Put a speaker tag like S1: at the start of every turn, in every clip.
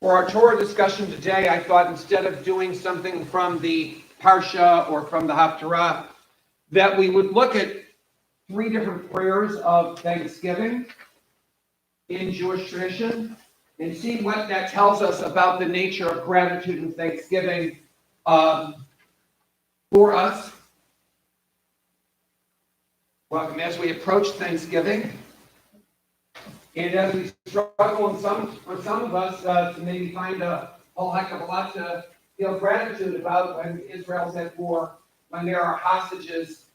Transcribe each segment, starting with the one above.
S1: For our Torah discussion today, I thought instead of doing something from the Parsha or from the Haftarah, that we would look at 3 different prayers of thanksgiving in Jewish tradition and see what that tells us about the nature of gratitude and thanksgiving for us. Welcome as we approach Thanksgiving. And as we struggle, for some of us, to maybe find a whole heck of a lot to feel gratitude about when Israel's at war, when there are hostages,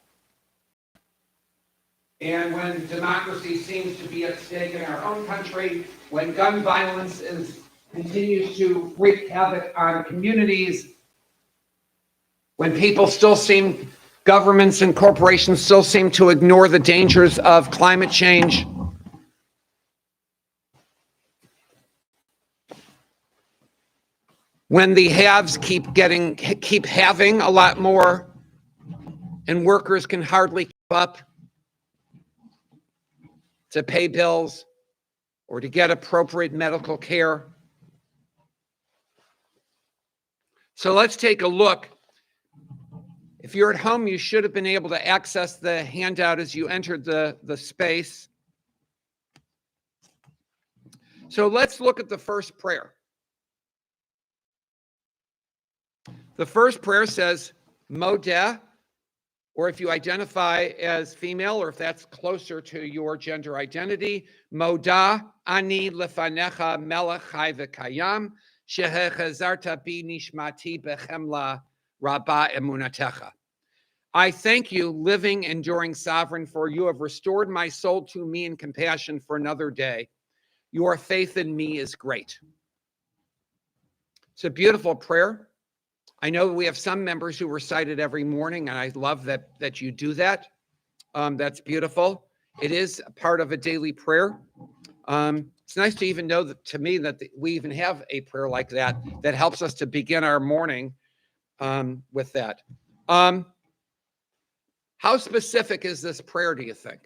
S1: and when democracy seems to be at stake in our own country, when gun violence continues to wreak havoc on communities, when governments and corporations still seem to ignore the dangers of climate change. When the haves keep having a lot more and workers can hardly keep up to pay bills or to get appropriate medical care. So let's take a look. If you're at home, you should have been able to access the handout as you entered the space. So let's look at the first prayer. The first prayer says, Modeh, or if you identify as female, or if that's closer to your gender identity, Moda ani lefanecha melech chai v'kayam, shehechazarta bi nishmati bechemla rabba emunatecha. I thank you, living, enduring sovereign, for you have restored my soul to me in compassion for another day. Your faith in me is great. It's a beautiful prayer. I know we have some members who recite it every morning, and I love that you do that. That's beautiful. It is a part of a daily prayer. It's nice to even know that, to me, that we even have a prayer like that helps us to begin our morning with that. How specific is this prayer, do you think?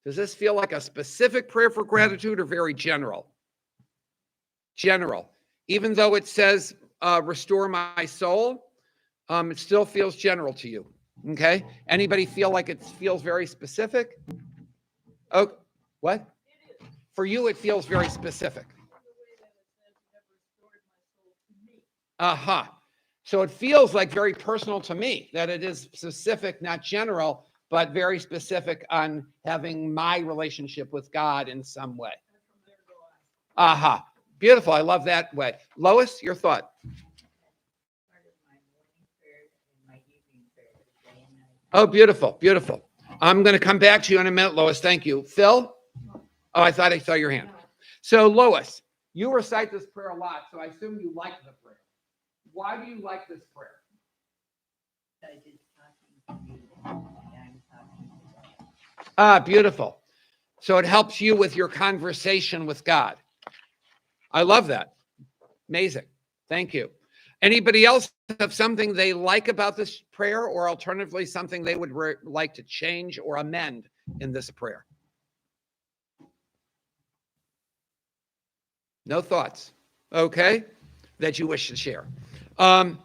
S1: Does this feel like a specific prayer for gratitude or very general? General. Even though it says, restore my soul, it still feels general to you. Okay? Anybody feel like it feels very specific? Oh, what? For you, it feels very specific. So it feels like very personal to me, that it is specific, not general, but very specific on having my relationship with God in some way. Beautiful. I love that way. Lois, your thought? Oh, beautiful, beautiful. I'm going to come back to you in a minute, Lois. Thank you. Phil? Oh, I thought I saw your hand. So, Lois, you recite this prayer a lot, so I assume you like the prayer. Why do you like this prayer? Beautiful. So it helps you with your conversation with God. I love that. Amazing. Thank you. Anybody else have something they like about this prayer, or alternatively something they would like to change or amend in this prayer? No thoughts? Okay. That you wish to share. The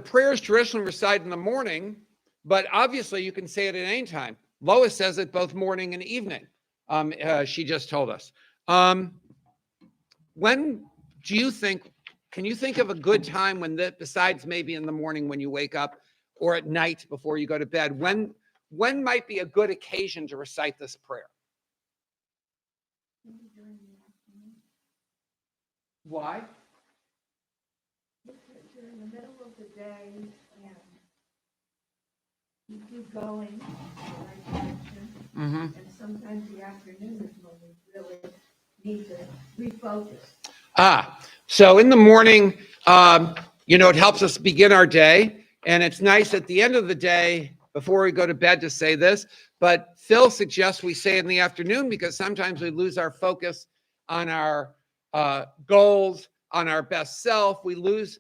S1: prayer is traditionally recited in the morning, but obviously you can say it at any time. Lois says it both morning and evening. She just told us. When do you think, can you think of a good time when besides maybe in the morning when you wake up or at night before you go to bed, when might be a good occasion to recite this prayer? Why?
S2: You're in the middle of the day and you keep going in the right direction. And sometimes the afternoon is when we really need to refocus.
S1: So in the morning, it helps us begin our day. And it's nice at the end of the day, before we go to bed, to say this. But Phil suggests we say it in the afternoon because sometimes we lose our focus on our goals, on our best self. We lose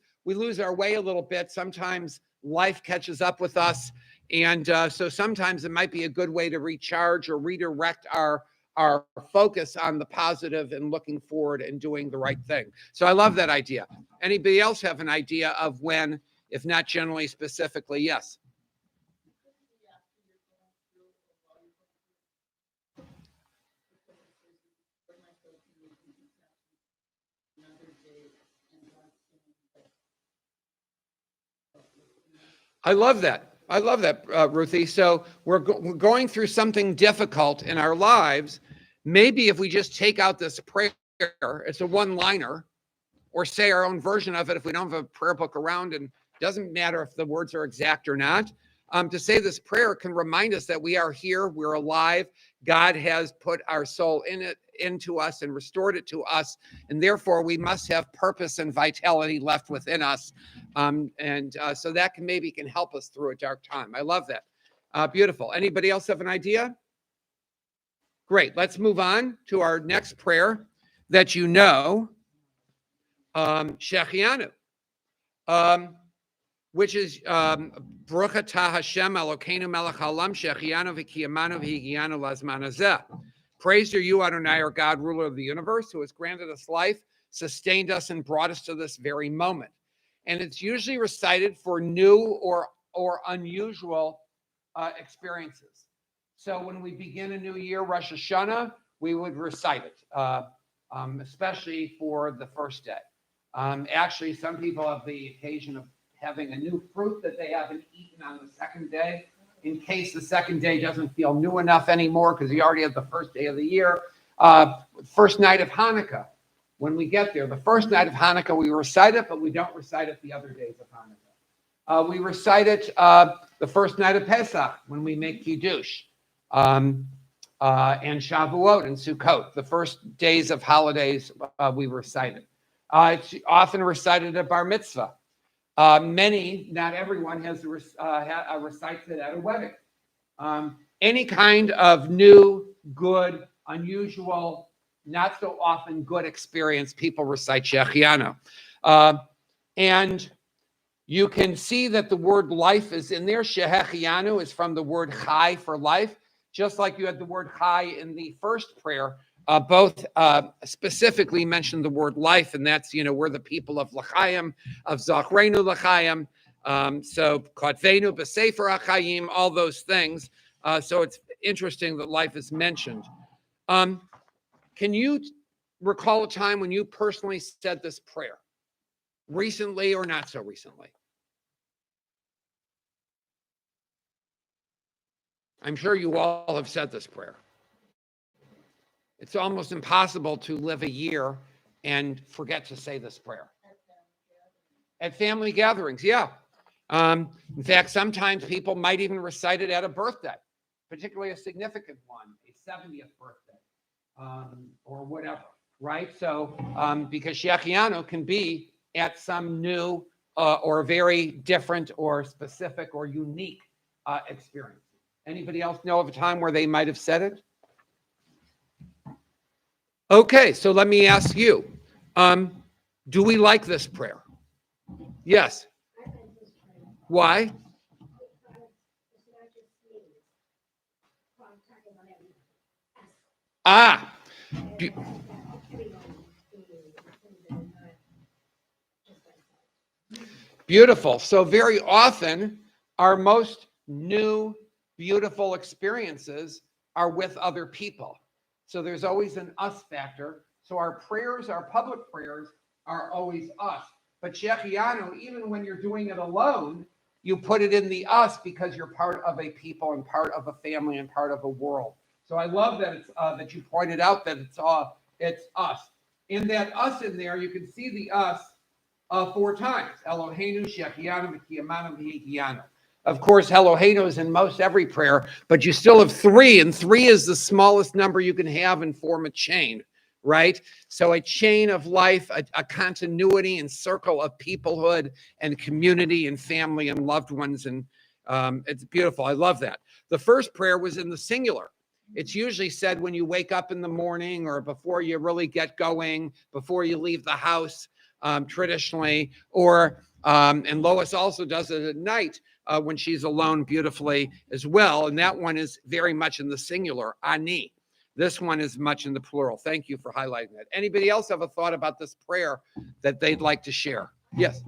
S1: our way a little bit. Sometimes life catches up with us. And so sometimes it might be a good way to recharge or redirect our our focus on the positive and looking forward and doing the right thing. So I love that idea. Anybody else have an idea of when, if not generally specifically? Yes. I love that. I love that, Ruthie. So we're going through something difficult in our lives. Maybe if we just take out this prayer, it's a one-liner, or say our own version of it if we don't have a prayer book around, and it doesn't matter if the words are exact or not. To say this prayer can remind us that we are here, we're alive. God has put our soul into us and restored it to us, and therefore we must have purpose and vitality left within us. So that can help us through a dark time. I love that. Beautiful. Anybody else have an idea? Great. Let's move on to our next prayer that you know, Shechianu, which is Baruch atah Hashem Elokeinu melech haolam shechianu v'kiyamanu v'higianu lazman hazeh. Praised are you, Adonai, our God, ruler of the universe, who has granted us life, sustained us, and brought us to this very moment. And it's usually recited for new or unusual experiences. So when we begin a new year, Rosh Hashanah, we would recite it, especially for the first day. Actually, some people have the occasion of having a new fruit that they haven't eaten on the second day, in case the second day doesn't feel new enough anymore because you already had the first day of the year. First night of Hanukkah, when we get there, the first night of Hanukkah, we recite it, but we don't recite it the other days of Hanukkah. We recite it the first night of Pesach, when we make Kiddush, and Shavuot and Sukkot. The first days of holidays, we recite it. It's often recited at Bar Mitzvah. Many, not everyone, recites it at a wedding. Any kind of new, good, unusual, not so often good experience, people recite Shechianu. And you can see that the word life is in there. Shechianu is from the word chai, for life, just like you had the word chai in the first prayer. Both specifically mention the word life, and that's, we're the people of L'chaim, of Zachrenu L'chaim, so Kotvenu B'Sefer HaChaim, all those things. So it's interesting that life is mentioned. Can you recall a time when you personally said this prayer? Recently or not so recently? I'm sure you all have said this prayer. It's almost impossible to live a year and forget to say this prayer. At family gatherings, yeah. In fact, sometimes people might even recite it at a birthday, particularly a significant one, a 70th birthday, or whatever, right? So, because Shechianu can be at some new or very different or specific or unique experience. Anybody else know of a time where they might have said it? Okay, so let me ask you, do we like this prayer? Yes. Why? Beautiful. So very often, our most new, beautiful experiences are with other people. So there's always an us factor. So our prayers, our public prayers, are always us. But Shechianu, even when you're doing it alone, you put it in the us because you're part of a people and part of a family and part of a world. So I love that it's that you pointed out that it's us. In that us in there, you can see the us 4 times. Eloheinu, Shechianu, V'kiyamanu, V'higianu. Of course, Eloheinu is in most every prayer, but you still have 3, and 3 is the smallest number you can have and form a chain, right? So a chain of life, a continuity and circle of peoplehood and community and family and loved ones, and it's beautiful. I love that. The first prayer was in the singular. It's usually said when you wake up in the morning or before you really get going, before you leave the house, traditionally, or and Lois also does it at night when she's alone beautifully as well. And that one is very much in the singular, ani. This one is much in the plural. Thank you for highlighting that. Anybody else have a thought about this prayer that they'd like to share? Yes.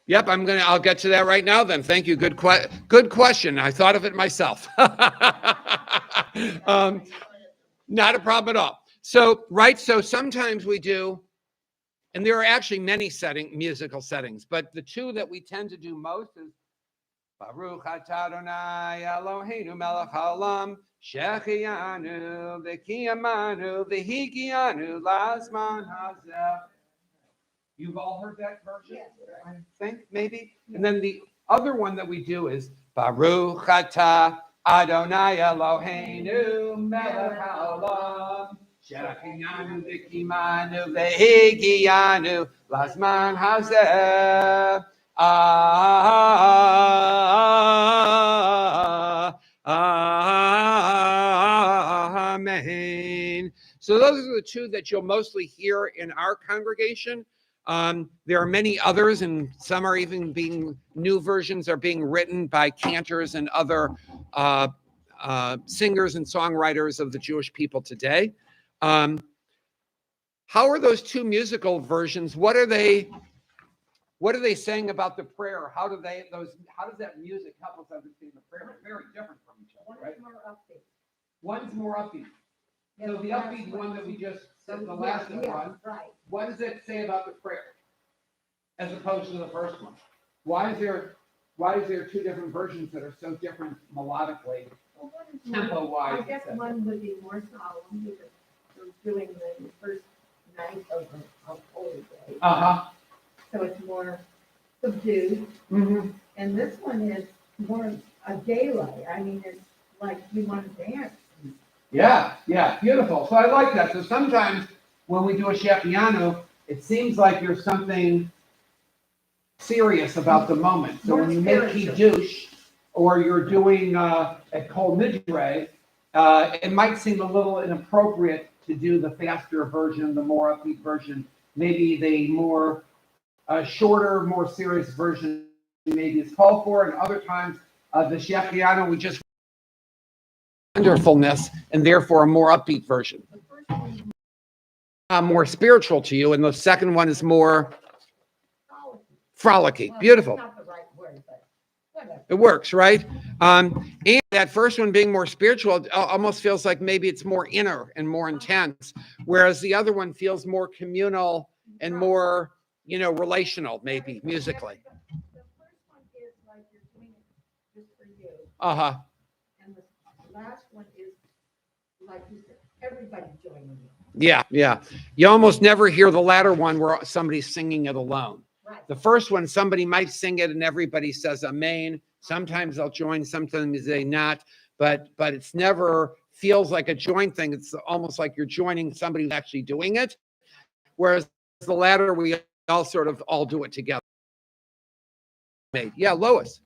S1: Yep, I'll get to that right now then. Thank you. Good question. I thought of it myself. Not a problem at all. So sometimes we do, and there are actually many musical settings, but the two that we tend to do most is Baruch atah Adonai Eloheinu melech haolam shechianu v'kiyamanu v'higianu lazman hazeh. You've all heard that version? Yes. I think, maybe. And then the other one that we do is Baruch atah Adonai Eloheinu melech haolam shechianu v'kiyamanu v'higianu lazman hazeh. Amen. So those are the two that you'll mostly hear in our congregation. There are many others, and some are even new versions are being written by cantors and other singers and songwriters of the Jewish people today. How are those two musical versions? What are they saying about the prayer? How does that music help us understand the prayer? They're very different from each other, right? One's more upbeat. So the upbeat one that we just said, the last one, right. What does it say about the prayer as opposed to the first one? Why is there two different versions that are so different melodically, tempo-wise?
S2: I guess one would be more solemn because we're doing the first night of Holy Day. So it's more subdued. Mm-hmm. And this one is more a gala. I mean, it's like you want to dance.
S1: Yeah, beautiful. So I like that. So sometimes when we do a Shechianu, it seems like there's something serious about the moment. So when you make Kiddush or you're doing at Kol Nidre, it might seem a little inappropriate to do the faster version, the more upbeat version. Maybe the more shorter, more serious version maybe is called for, and other times the Shechianu, we just wonderfulness, and therefore a more upbeat version. More spiritual to you, and the second one is more frolicky. Well, beautiful. That's not the right word, but whatever. It works, right? And that first one being more spiritual, it almost feels like maybe it's more inner and more intense, whereas the other one feels more communal and more, relational, maybe musically.
S2: The first one is like you're doing it just for you. And the last one is, like you said, everybody joining you.
S1: Yeah. You almost never hear the latter one where somebody's singing it alone.
S2: Right.
S1: The first one, somebody might sing it and everybody says amen. Sometimes they'll join, sometimes they not, but it's never feels like a joint thing. It's almost like you're joining somebody who's actually doing it. Whereas the latter, we all sort of all do it together. Yeah, Lois.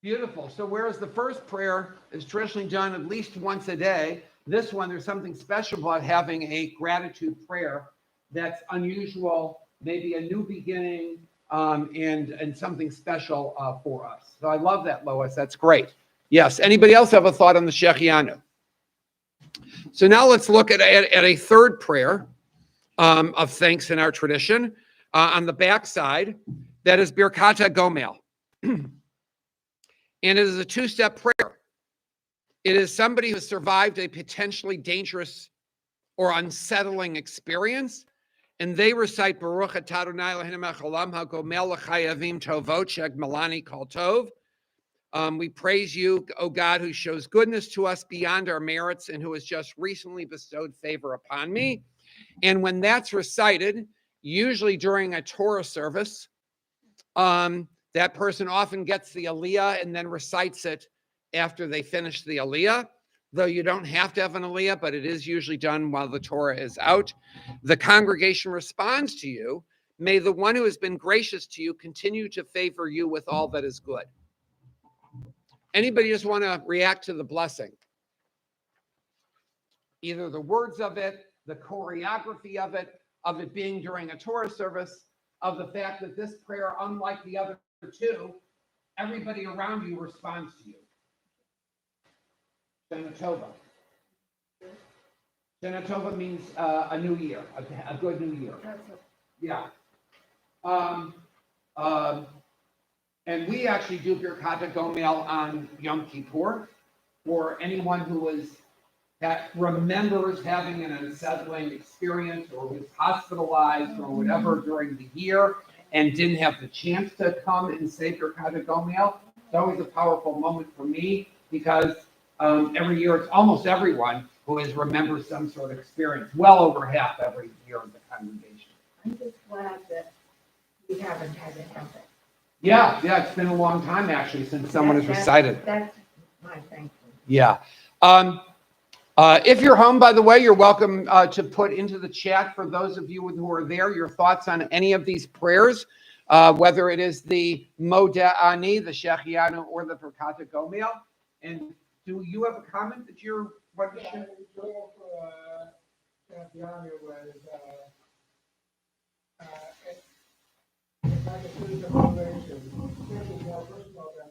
S1: Beautiful. So whereas the first prayer is traditionally done at least once a day, this one, there's something special about having a gratitude prayer that's unusual, maybe a new beginning, and something special for us. So I love that, Lois. That's great. Yes. Anybody else have a thought on the Shechianu? So now let's look at a third prayer of thanks in our tradition. On the back side, that is Birkat Gomel. And it is a two-step prayer. It is somebody who survived a potentially dangerous or unsettling experience, and they recite Baruch atah Adonai Eloheinu melech haolam hagomel l'chayavim tovot sheg melani kol tov. We praise you, O God, who shows goodness to us beyond our merits and who has just recently bestowed favor upon me. And when that's recited, usually during a Torah service, that person often gets the Aliyah and then recites it after they finish the Aliyah, though you don't have to have an Aliyah, but it is usually done while the Torah is out. The congregation responds to you, may the one who has been gracious to you continue to favor you with all that is good. Anybody just want to react to the blessing? either the words of it, the choreography of it being during a Torah service, of the fact that this prayer, unlike the other two, everybody around you responds to you. Shana Tova. Shana Tova means a new year, a good new year. Yeah. And we actually do Birkat Gomel on Yom Kippur for anyone that remembers having an unsettling experience or was hospitalized or whatever during the year and didn't have the chance to come and say Birkat Gomel. It's always a powerful moment for me because every year it's almost everyone who has remembered some sort of experience, well over half every year of the congregation.
S2: I'm just glad that we haven't had to have that.
S1: Yeah, it's been a long time actually since someone has recited.
S2: That's my thankfulness.
S1: Yeah. If you're home, by the way, you're welcome to put into the chat, for those of you who are there, your thoughts on any of these prayers, whether it is the Modeh Ani, the Shechianu, or the Birkat Gomel. And do you have a comment that you're wanting to share?
S3: The goal for Shechianu was if I could lose the motivation, really more personal than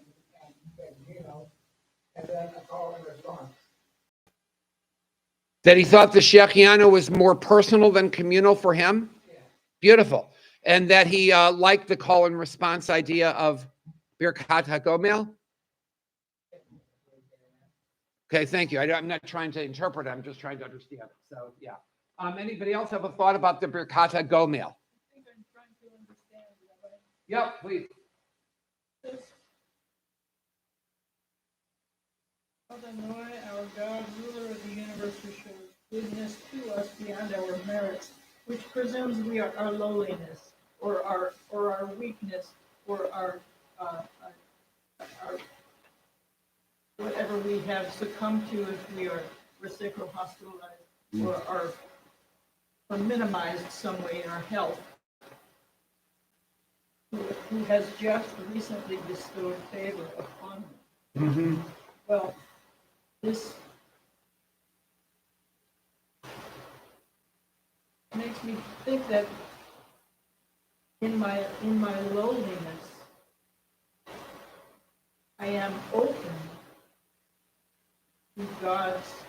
S3: and then a call and response.
S1: That he thought the Shechianu was more personal than communal for him?
S3: Yeah.
S1: Beautiful. And that he liked the call and response idea of Birkat HaGomel? Okay, thank you. I'm not trying to interpret it. I'm just trying to understand. So, yeah. Anybody else have a thought about the Birkat HaGomel?
S4: I think I'm trying to understand that.
S1: Yep, please.
S4: Adonai, our God, ruler of the universe, who shows goodness to us beyond our merits, which presumes we are our lowliness, or our weakness, or our whatever we have succumbed to if we're sick or hospitalized, or minimized some way in our health. Who has just recently bestowed favor upon us.
S1: Mm-hmm.
S4: Well, this makes me think that in my lowliness, I am open to God's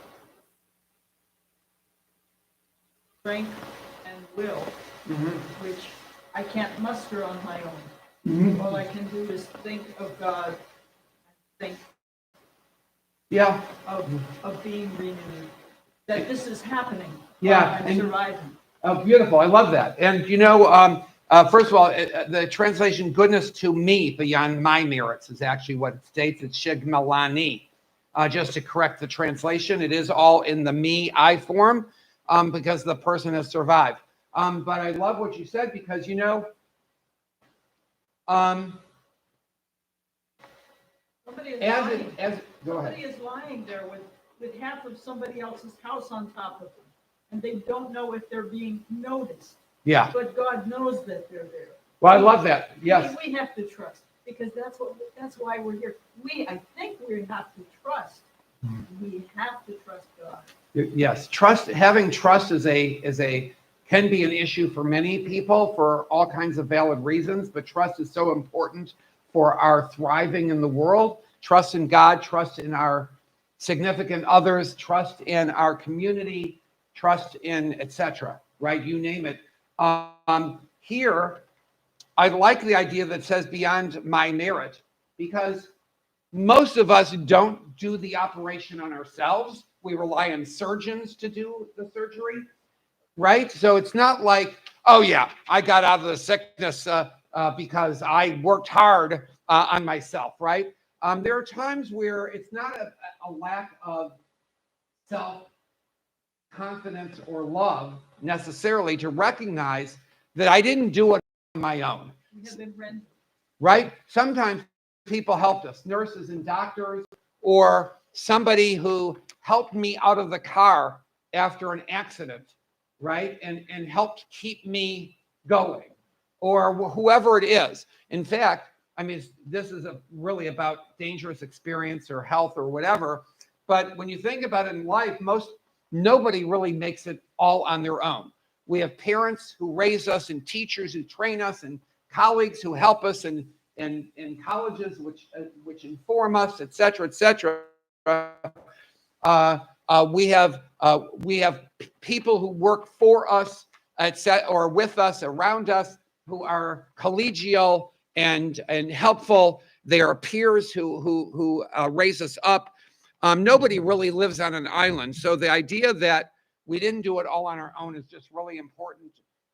S4: strength and will, which I can't muster on my own. All I can do is think of God, think of being renewed, that this is happening.
S1: Yeah,
S4: I'm surviving.
S1: Oh, beautiful. I love that. And, first of all, the translation goodness to me beyond my merits is actually what it states. It's Shegmalani. Just to correct the translation, it is all in the me, I form because the person has survived. But I love what you said because,
S4: Somebody is
S1: go ahead.
S4: Somebody is lying there with half of somebody else's house on top of them, and they don't know if they're being noticed.
S1: Yeah.
S4: But God knows that they're there.
S1: Well, I love that. Yes.
S4: We have to trust, because that's why we're here. I think we have to trust. We have to trust God.
S1: Yes. Having trust can be an issue for many people for all kinds of valid reasons, but trust is so important for our thriving in the world. Trust in God, trust in our significant others, trust in our community, trust in etc. Right? You name it. Here, I like the idea that says beyond my merit, because most of us don't do the operation on ourselves. We rely on surgeons to do the surgery, right? So it's not like, oh yeah, I got out of the sickness because I worked hard on myself, right? There are times where it's not a lack of self-confidence or love necessarily to recognize that I didn't do it on my own.
S4: We have been rendered.
S1: Right? Sometimes people helped us, nurses and doctors, or somebody who helped me out of the car after an accident, right? And helped keep me going, or whoever it is. In fact, I mean, this is really about dangerous experience or health or whatever. But when you think about it in life, most nobody really makes it all on their own. We have parents who raise us and teachers who train us and colleagues who help us and colleges which inform us, et cetera, et cetera. We have people who work for us, or with us, around us, who are collegial and helpful. They are peers who raise us up. Nobody really lives on an island, so the idea that we didn't do it all on our own is just really important.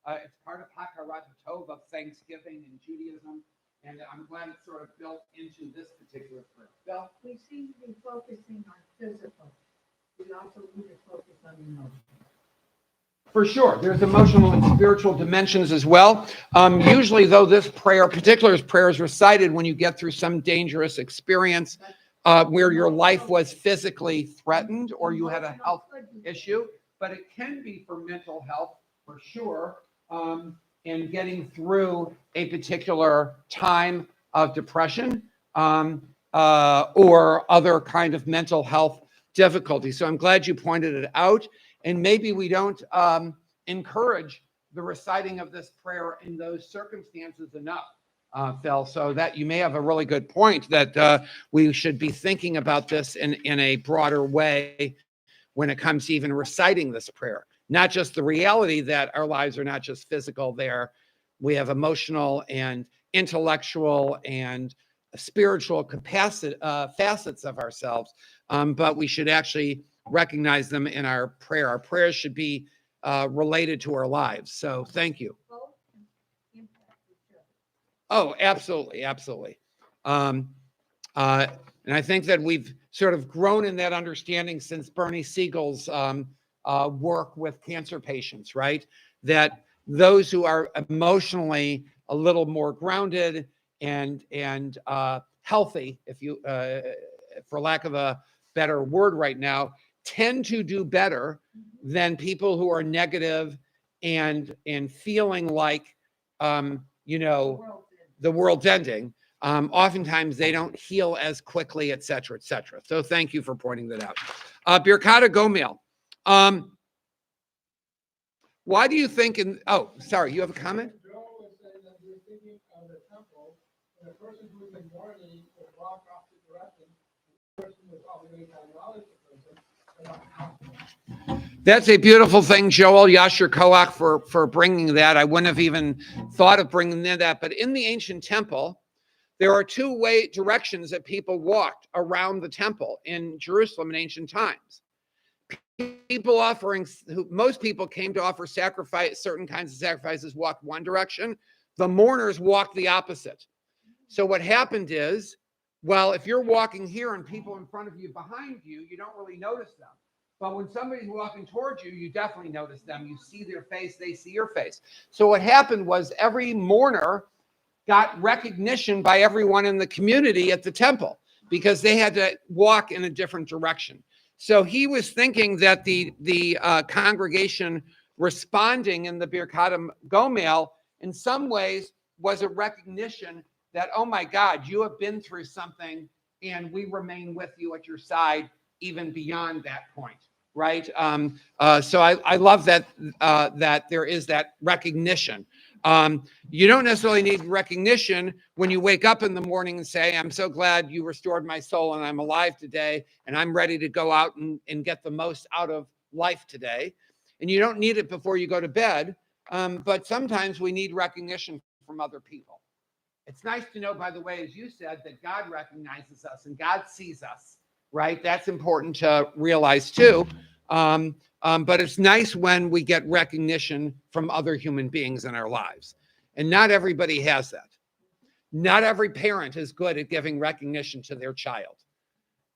S1: It's part of Hakarat Tov, of Thanksgiving in Judaism, and I'm glad it's sort of built into this particular prayer. Bill?
S2: We seem to be focusing on physical. We also need to focus on emotional.
S1: For sure. There's emotional and spiritual dimensions as well. Usually, though, this prayer, particular prayer, is recited when you get through some dangerous experience where your life was physically threatened or you had a health issue. But it can be for mental health, for sure, in getting through a particular time of depression or other kind of mental health difficulty. So I'm glad you pointed it out. And maybe we don't encourage the reciting of this prayer in those circumstances enough, Phil. So that you may have a really good point that we should be thinking about this in a broader way when it comes to even reciting this prayer. Not just the reality that our lives are not just physical there. We have emotional and intellectual and spiritual facets of ourselves, but we should actually recognize them in our prayer. Our prayers should be related to our lives. So thank you.
S2: Both impact each other.
S1: Oh, absolutely, absolutely. And I think that we've sort of grown in that understanding since Bernie Siegel's work with cancer patients, right? That those who are emotionally a little more grounded and healthy, if you, for lack of a better word right now, tend to do better than people who are negative and feeling like, the world's ending. Oftentimes they don't heal as quickly, et cetera, et cetera. So thank you for pointing that out. Birkat Gomel. Why do you think sorry, you have a comment?
S3: Joel was saying that you're thinking of the temple, and a person who's in mourning will walk off the direction. The person will probably acknowledge the person.
S1: That's a beautiful thing, Joel. Yasher Koach for bringing that. I wouldn't have even thought of bringing that. But in the ancient temple, there are two directions that people walked around the temple in Jerusalem in ancient times. Most people came to offer sacrifice, certain kinds of sacrifices, walked one direction. The mourners walked the opposite. So what happened is, well, if you're walking here and people in front of you, behind you, you don't really notice them. But when somebody's walking towards you, you definitely notice them. You see their face, they see your face. So what happened was every mourner got recognition by everyone in the community at the temple because they had to walk in a different direction. So he was thinking that the congregation responding in the Birkat Gomel in some ways was a recognition that, oh my God, you have been through something and we remain with you at your side even beyond that point, right? So I love that that there is that recognition. You don't necessarily need recognition when you wake up in the morning and say, I'm so glad you restored my soul and I'm alive today and I'm ready to go out and get the most out of life today. And you don't need it before you go to bed, but sometimes we need recognition from other people. It's nice to know, by the way, as you said, that God recognizes us and God sees us, right? That's important to realize too. But it's nice when we get recognition from other human beings in our lives. And not everybody has that. Not every parent is good at giving recognition to their child,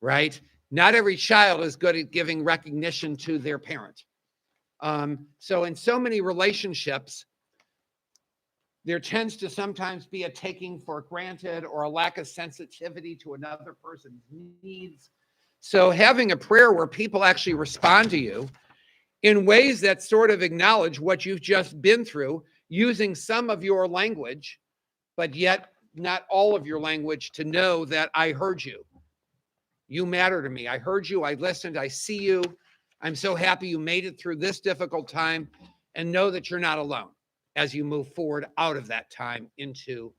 S1: right? Not every child is good at giving recognition to their parent. So in so many relationships, there tends to sometimes be a taking for granted or a lack of sensitivity to another person's needs. So having a prayer where people actually respond to you in ways that sort of acknowledge what you've just been through, using some of your language, but yet not all of your language, to know that I heard you. You matter to me. I heard you. I listened. I see you. I'm so happy you made it through this difficult time, and know that you're not alone as you move forward out of that time into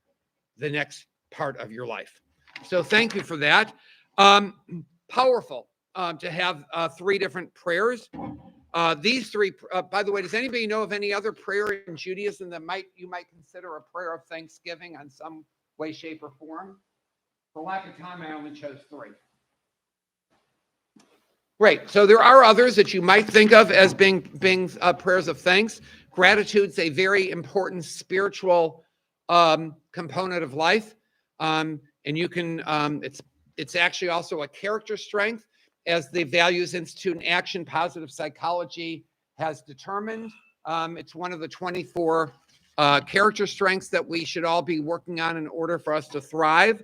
S1: the next part of your life. So thank you for that. Powerful to have 3 different prayers. These 3, by the way, does anybody know of any other prayer in Judaism that you might consider a prayer of thanksgiving on some way, shape, or form? For lack of time, I only chose 3. Great. So there are others that you might think of as being prayers of thanks. Gratitude's a very important spiritual component of life, and you can. It's actually also a character strength, as the Values Institute in Action Positive Psychology has determined. It's one of the 24 character strengths that we should all be working on in order for us to thrive.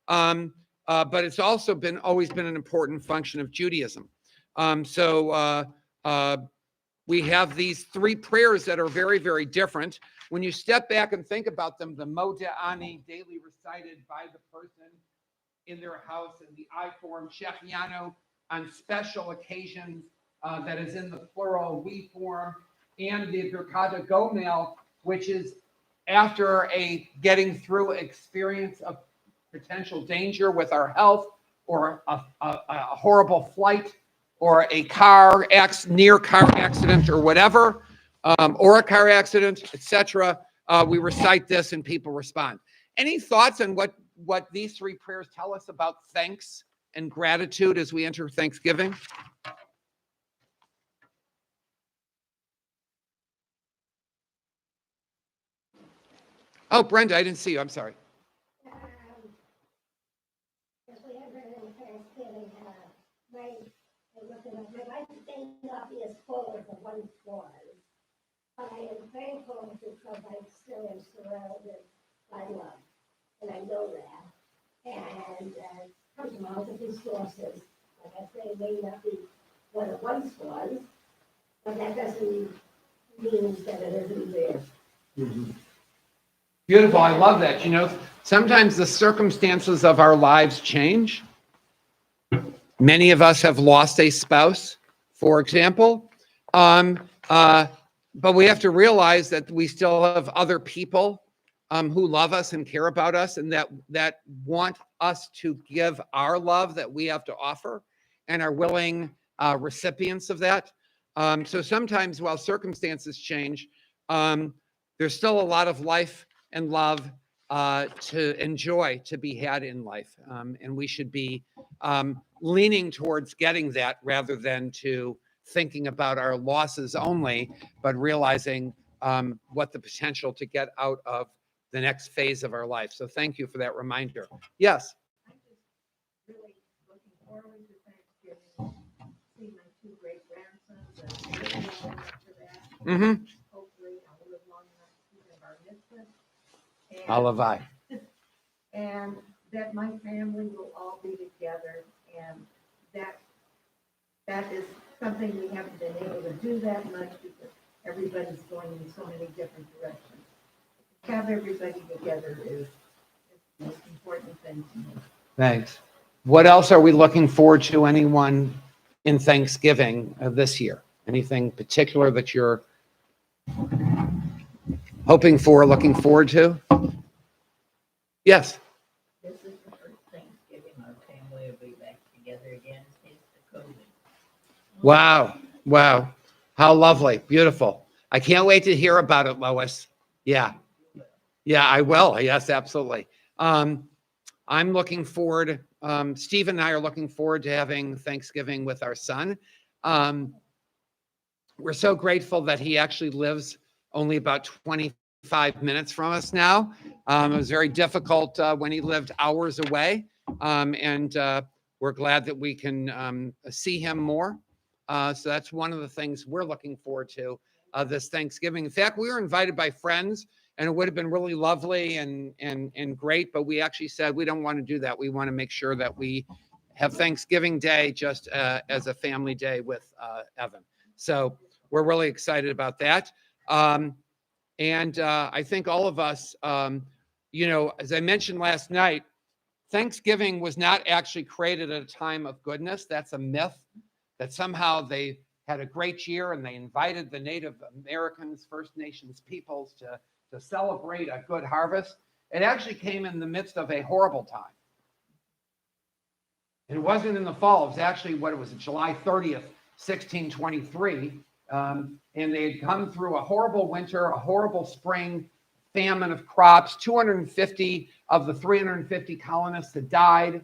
S1: But it's also always been an important function of Judaism. We have these 3 prayers that are very, very different. When you step back and think about them, the Modeh Ani, daily recited by the person in their house in the I form, Shechianu on special occasions, that is in the plural we form, and the Birkat Gomel, which is after getting through experience of potential danger with our health, or a horrible flight, or a near car accident, or whatever, or a car accident, etc. We recite this and people respond. Any thoughts on what these 3 prayers tell us about thanks and gratitude as we enter Thanksgiving? Oh, Brenda, I didn't see you. I'm sorry.
S5: If we ever in Thanksgiving, my life may not be as full as it once was, but I am thankful because I still am surrounded by love, and I know that. And it comes from multiple sources. Like I say, it may not be what it once was, but that doesn't mean that it isn't there.
S1: Mm-hmm. Beautiful. I love that. Sometimes the circumstances of our lives change. Many of us have lost a spouse, for example. But we have to realize that we still have other people who love us and care about us, and that want us to give our love that we have to offer, and are willing recipients of that. So sometimes, while circumstances change, there's still a lot of life and love to enjoy, to be had in life. And we should be leaning towards getting that, rather than to thinking about our losses only, but realizing what the potential to get out of the next phase of our life. So thank you for that reminder. Yes.
S2: I'm just really looking forward to Thanksgiving, see my 2 great-grandsons, and living long enough for that.
S1: Mm-hmm.
S2: Hopefully, I'll live long enough to see our mitzvah.
S1: Alavai.
S2: And that my family will all be together, and that is something we haven't been able to do that much, because everybody's going in so many different directions. To have everybody together is the most important thing to me.
S1: Thanks. What else are we looking forward to, anyone, in Thanksgiving this year? Anything particular that you're hoping for, looking forward to? Yes.
S6: This is the first Thanksgiving our family will be back together again since the COVID.
S1: Wow. Wow. How lovely. Beautiful. I can't wait to hear about it, Lois. Yeah. Yeah, I will. Yes, absolutely. I'm looking forward. Steve and I are looking forward to having Thanksgiving with our son. We're so grateful that he actually lives only about 25 minutes from us now. It was very difficult when he lived hours away. And we're glad that we can see him more. So that's one of the things we're looking forward to this Thanksgiving. In fact, we were invited by friends, and it would have been really lovely and great, but we actually said we don't want to do that. We want to make sure that we have Thanksgiving Day just as a family day with Evan. So we're really excited about that. And I think all of us, as I mentioned last night, Thanksgiving was not actually created at a time of goodness. That's a myth, that somehow they had a great year, and they invited the Native Americans, First Nations peoples to celebrate a good harvest. It actually came in the midst of a horrible time. It wasn't in the fall. It was actually, July 30th, 1623. And they had come through a horrible winter, a horrible spring, famine of crops. 250 of the 350 colonists had died.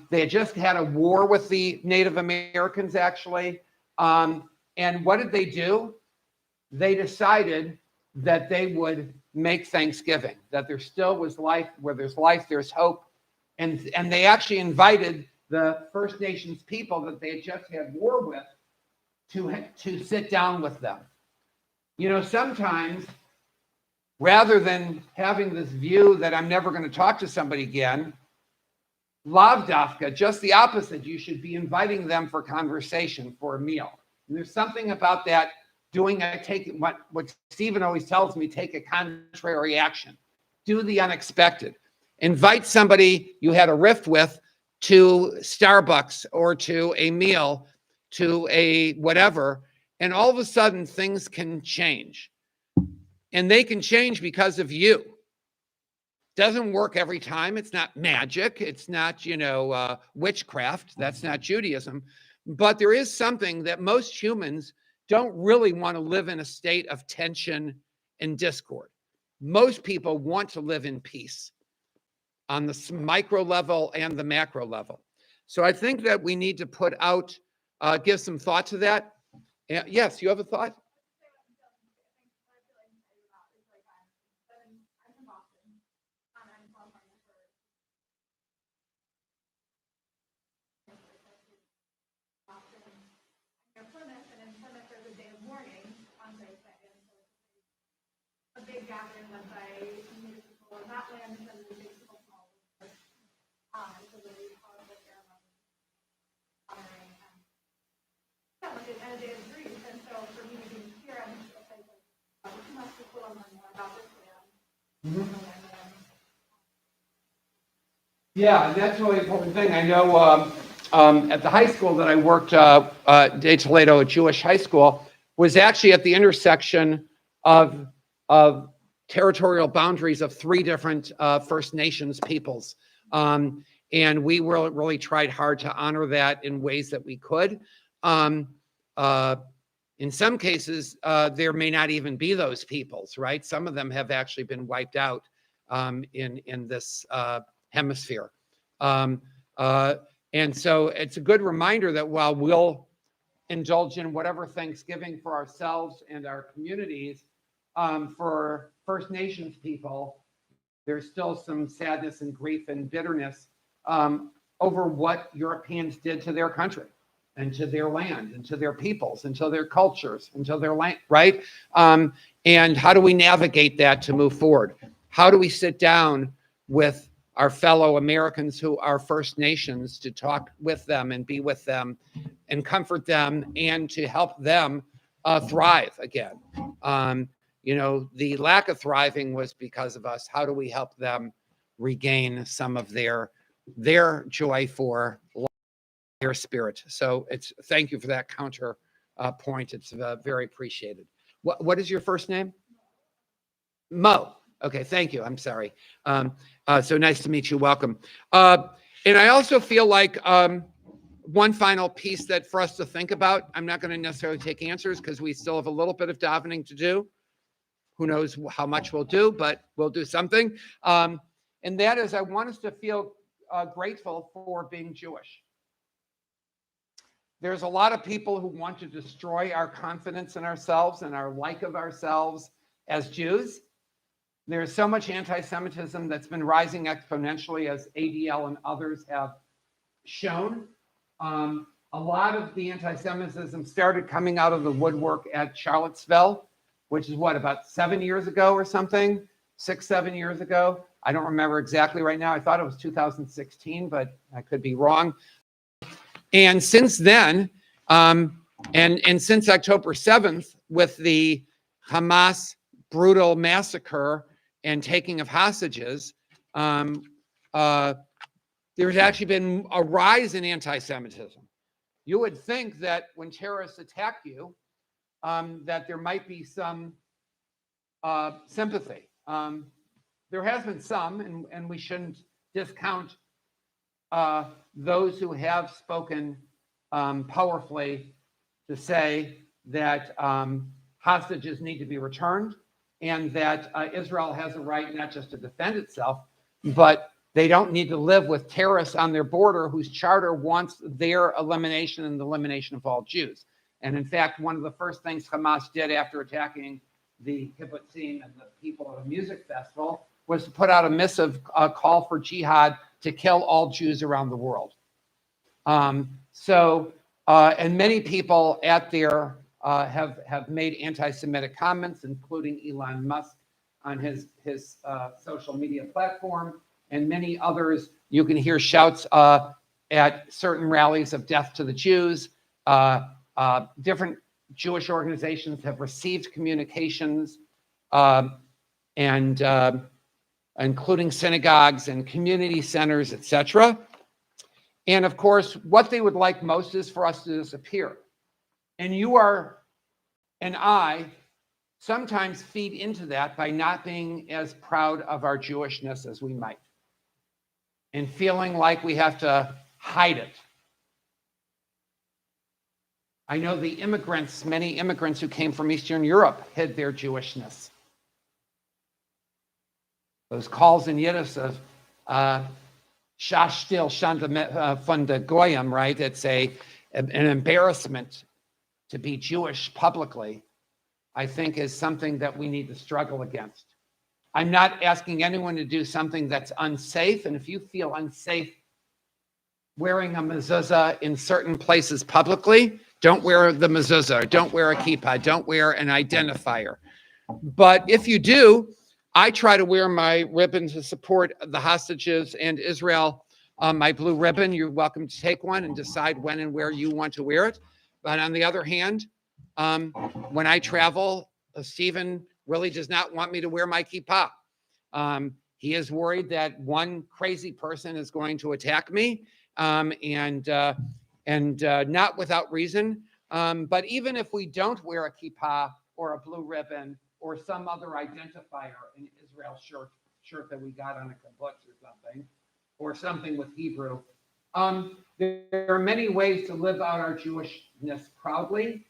S1: They had just had a war with the Native Americans, actually. And what did they do? They decided that they would make Thanksgiving, that there still was life. Where there's life, there's hope. And they actually invited the First Nations people that they had just had war with to sit down with them. You know, sometimes rather than having this view that I'm never going to talk to somebody again, lavdafka, just the opposite. You should be inviting them for conversation, for a meal. And there's something about that taking what Stephen always tells me, take a contrary action. Do the unexpected. Invite somebody you had a rift with to Starbucks or to a meal, to a whatever, and all of a sudden things can change. And they can change because of you. Doesn't work every time. It's not magic. It's not, witchcraft. That's not Judaism. But there is something that most humans don't really want to live in a state of tension and discord. Most people want to live in peace on the micro level and the macro level. So I think that we need to put out, give some thought to that. Yes, you have a thought?
S2: A big gathering led by Native people in that land, and then the big people small. So they call it the ceremony honoring and a day of grief. And so for me to be here, I'm just like, too much people want to learn more about this land.
S1: Yeah, and that's really important thing. I know at the high school that I worked, De Toledo, a Jewish high school, was actually at the intersection of territorial boundaries of 3 different First Nations peoples. And we really tried hard to honor that in ways that we could. In some cases, there may not even be those peoples, right? Some of them have actually been wiped out in this hemisphere. And so it's a good reminder that while we'll indulge in whatever Thanksgiving for ourselves and our communities, for First Nations people, there's still some sadness and grief and bitterness over what Europeans did to their country and to their land and to their peoples and to their cultures and to their land, right? And how do we navigate that to move forward? How do we sit down with our fellow Americans who are First Nations to talk with them and be with them and comfort them and to help them thrive again? The lack of thriving was because of us. How do we help them regain some of their joy for life, their spirit? So thank you for that counter point. It's very appreciated. What is your first name? Mo. Okay, thank you. I'm sorry. So nice to meet you. Welcome. And I also feel like one final piece that for us to think about, I'm not going to necessarily take answers because we still have a little bit of davening to do. Who knows how much we'll do, but we'll do something. And that is, I want us to feel grateful for being Jewish. There's a lot of people who want to destroy our confidence in ourselves and our like of ourselves as Jews. There's so much anti-Semitism that's been rising exponentially, as ADL and others have shown. A lot of the anti-Semitism started coming out of the woodwork at Charlottesville, which is about 7 years ago or something, 6, 7 years ago. I don't remember exactly right now. I thought it was 2016, but I could be wrong. And since then, and since October 7th, with the Hamas brutal massacre and taking of hostages, there's actually been a rise in anti-Semitism. you would think that when terrorists attack you, that there might be some sympathy. There has been some, and we shouldn't discount those who have spoken powerfully to say that hostages need to be returned and that Israel has a right not just to defend itself, but they don't need to live with terrorists on their border whose charter wants their elimination and the elimination of all Jews. And in fact, one of the first things Hamas did after attacking the kibbutzim and the people at a music festival was to put out a missive call for jihad to kill all Jews around the world. And many people at there have made anti-Semitic comments, including Elon Musk on his social media platform, and many others. You can hear shouts at certain rallies of death to the Jews. Different Jewish organizations have received communications, including synagogues and community centers, etc. And of course, what they would like most is for us to disappear. And you are, and I, sometimes feed into that by not being as proud of our Jewishness as we might, and feeling like we have to hide it. I know many immigrants who came from Eastern Europe hid their Jewishness. Those calls in Yiddish of Shach stil shanda von de Goyim, right? It's an embarrassment to be Jewish publicly, I think is something that we need to struggle against. I'm not asking anyone to do something that's unsafe, and if you feel unsafe wearing a mezuzah in certain places publicly, don't wear the mezuzah, don't wear a kippah, don't wear an identifier. But if you do, I try to wear my ribbon to support the hostages and Israel. My blue ribbon, you're welcome to take one and decide when and where you want to wear it. But on the other hand, when I travel, Stephen really does not want me to wear my kippah. He is worried that one crazy person is going to attack me, and not without reason. But even if we don't wear a kippah or a blue ribbon or some other identifier, an Israel shirt that we got on a kibbutz or something with Hebrew, there are many ways to live out our Jewishness proudly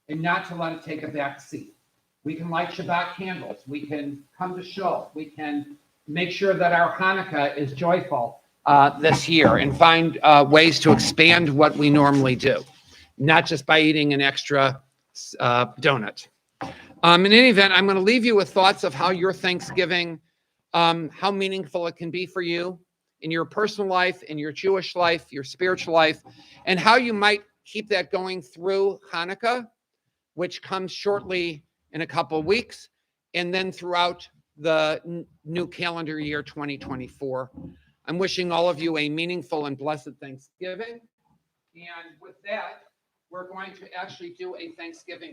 S1: and not to let it take a back seat. We can light Shabbat candles. We can come to shul. We can make sure that our Hanukkah is joyful this year and find ways to expand what we normally do, not just by eating an extra donut. In any event, I'm going to leave you with thoughts of how your Thanksgiving, how meaningful it can be for you in your personal life, in your Jewish life, your spiritual life, and how you might keep that going through Hanukkah, which comes shortly in a couple of weeks, and then throughout the new calendar year 2024. I'm wishing all of you a meaningful and blessed Thanksgiving. And with that, we're going to actually do a Thanksgiving